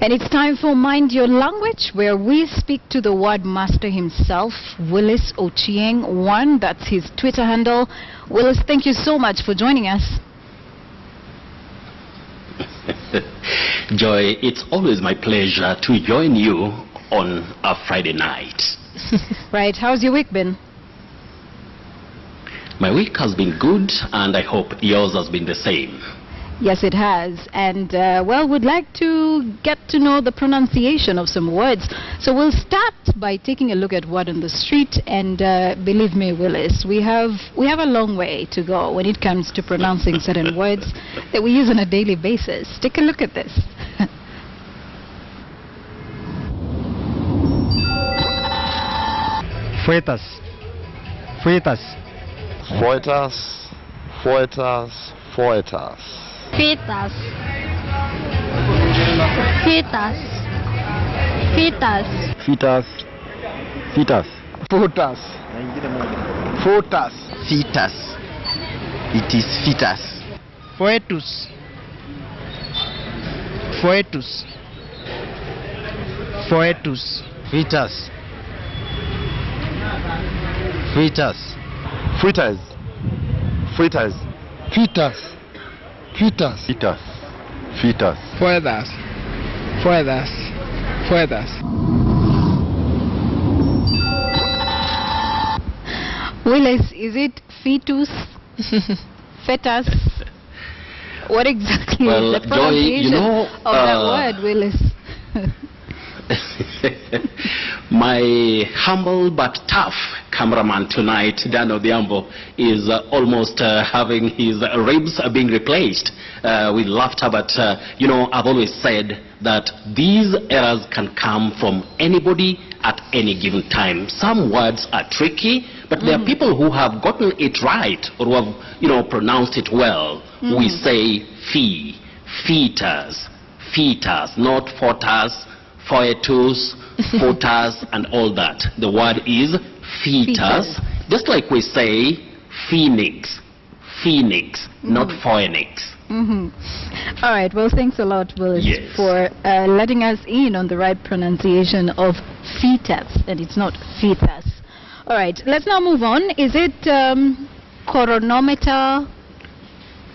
And it's time for Mind Your Language, where we speak to the word master himself, Willis Ochieng. One, that's his Twitter handle. Willis, thank you so much for joining us. Joy, it's always my pleasure to join you on a Friday night. Right. How's your week been? My week has been good, and I hope yours has been the same. Yes, it has. And, well, we'd like to get to know the pronunciation of some words. So we'll start by taking a look at word on the street. And believe me, Willis, we have a long way to go when it comes to pronouncing certain words that we use on a daily basis. Take a look at this. Freitas. Freitas. Freitas. Freitas. Freitas. Fitas. Fitas. Fitas. Fitas. Fitas. Frutas. Frutas. Fitas. It is fitas. Foetus. Foetus. Foetus. Fritas. Fritas. Fritas. Fritas. Fritas. Fitas. Fitas. Fitas. Fuedas. Fuedas. Fuedas. Willis, is it fetus? Fetus? What exactly is the pronunciation Joy, of that word, Willis? My humble but tough cameraman tonight, Dan Odhiambo, is almost having his ribs being replaced with laughter. But, you know, I've always said that these errors can come from anybody at any given time. Some words are tricky, but there are people who have gotten it right or who have, you know, pronounced it well. We say fetus, fetus, not foetus, foetus, foetus, and all that. The word is fetus, just like we say phoenix, phoenix, not phoenix. All right. Well, thanks a lot, Willis, for letting us in on the right pronunciation of fetus, and it's not fetus. All right. Let's now move on. Is it chronometer,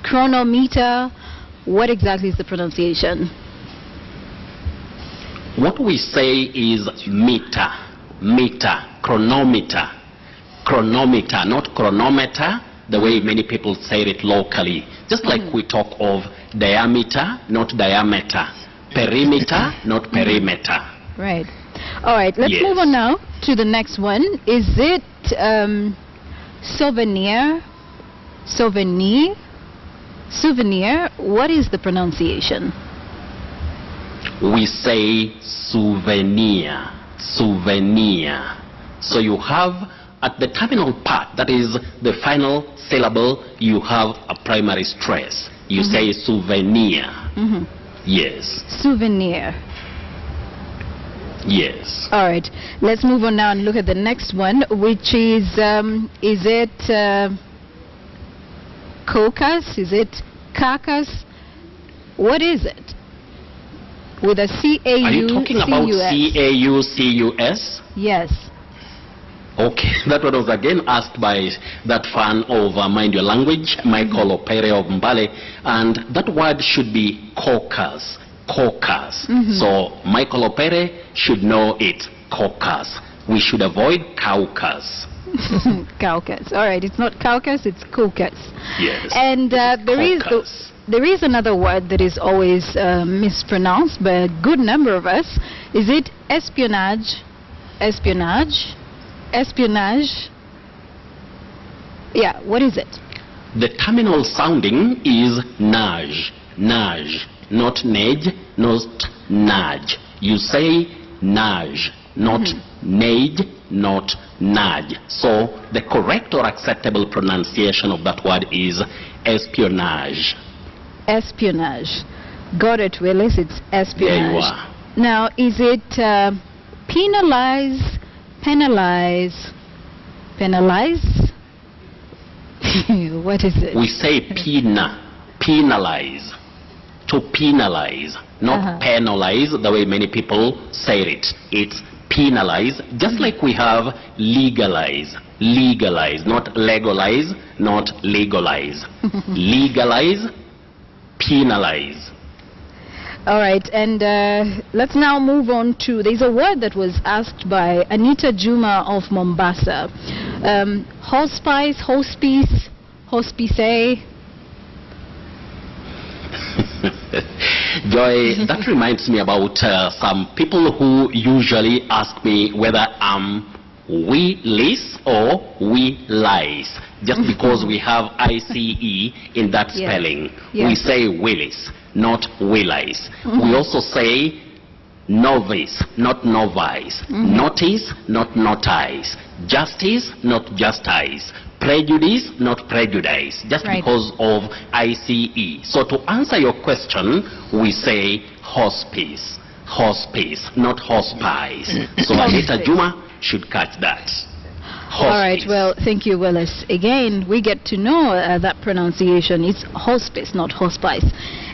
chronometer? What exactly is the pronunciation? What we say is meter, meter, chronometer, chronometer, not chronometer, the way many people say it locally. Just like we talk of diameter, not diameter, perimeter, not perimeter. Right. All right, let's move on now to the next one. Is it souvenir, souvenir, souvenir? What is the pronunciation? We say souvenir, souvenir. So you have at the terminal part, that is the final syllable, you have a primary stress. You say souvenir. Yes. Souvenir. Yes. All right. Let's move on now and look at the next one, which is it caucus? Is it carcass? What is it? With a C-A-U-C-U-S. Are you talking about C-A-U-C-U-S? Yes. Okay, that one was again asked by that fan of Mind Your Language, Michael Opere of Mbale, and that word should be caucus, caucus. So Michael Opere should know it, caucus. We should avoid caucus. Caucus. All right, it's not caucus, it's caucus. Yes. And there is another word that is always mispronounced by a good number of us. Is it espionage? Espionage? Espionage? Yeah, what is it? The terminal sounding is nage, nage, not nage, not nudge. You say nage, not nage, not nudge. So the correct or acceptable pronunciation of that word is espionage. Espionage. Got it, Willis. It's espionage. There you are. Now, is it penalize, penalize, penalize? What is it? We say penalize. to penalize, not penalize the way many people say it. It's penalize, just like we have legalize. Legalize, not legalize, not legalize. Legalize, penalize. All right, and let's now move on to, there's a word that was asked by Anita Juma of Mombasa. Hospice, hospice, hospice. Joy, that reminds me about some people who usually ask me whether I'm Willis or Willis, just because we have ICE in that spelling. We say Willis, not Willis. We also say novice, not novice. Notice, not notice. Justice, not justice. Prejudice, not prejudice, just because of ICE. So to answer your question, we say hospice. Hospice, not hospice. So Anita Juma should catch that. Hospice. All right, well, thank you, Willis. Again, we get to know that pronunciation. It's hospice, not hospice.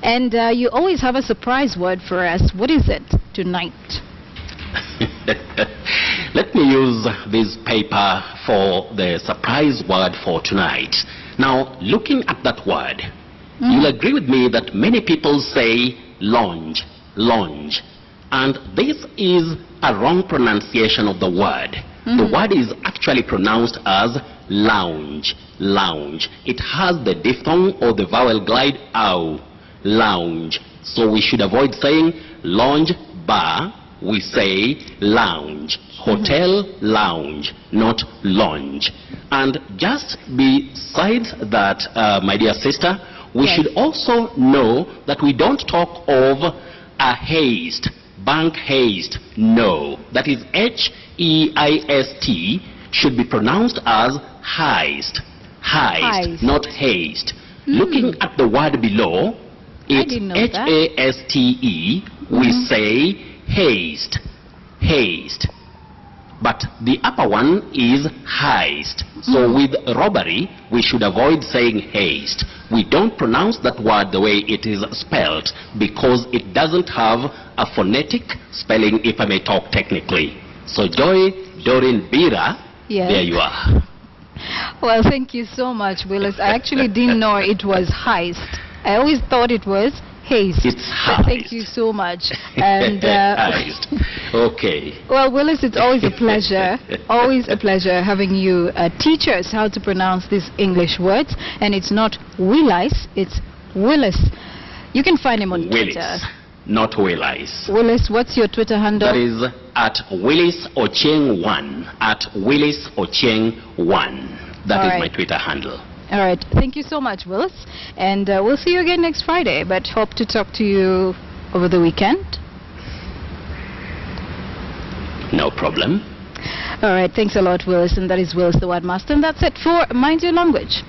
And you always have a surprise word for us. What is it tonight? Let me use this paper for the surprise word for tonight. Now, looking at that word, you'll agree with me that many people say lounge, lounge. And this is a wrong pronunciation of the word. The word is actually pronounced as lounge, lounge. It has the diphthong or the vowel glide, ow, lounge. So we should avoid saying lounge bar. We say lounge, hotel lounge, not lounge. And just besides that, my dear sister, we should also know that we don't talk of a haste, bank haste. No, that is H-E-I-S-T, should be pronounced as heist, heist, not haste. Looking at the word below, it's H-A-S-T-E, we say haste, haste. But the upper one is heist. So with robbery, we should avoid saying haste. We don't pronounce that word the way it is spelled because it doesn't have a phonetic spelling, if I may talk technically. So Joy, Doreen, Bira, there you are. Well, thank you so much, Willis. I actually didn't know it was heist. I always thought it was haste. It's heist. Thank you so much. And heist. Okay. Well, Willis, it's always a pleasure. Always a pleasure having you teach us how to pronounce these English words. And it's not Willis, it's Willis. You can find him on Willis, Twitter. not Willis. Willis, what's your Twitter handle? That is at Willis Ochieng 1. At Willis Ochieng 1. That is my Twitter handle. All right. Thank you so much, Willis. And we'll see you again next Friday, but hope to talk to you over the weekend. No problem. All right. Thanks a lot, Willis. And that is Willis, the Word Master. And that's it for Mind Your Language.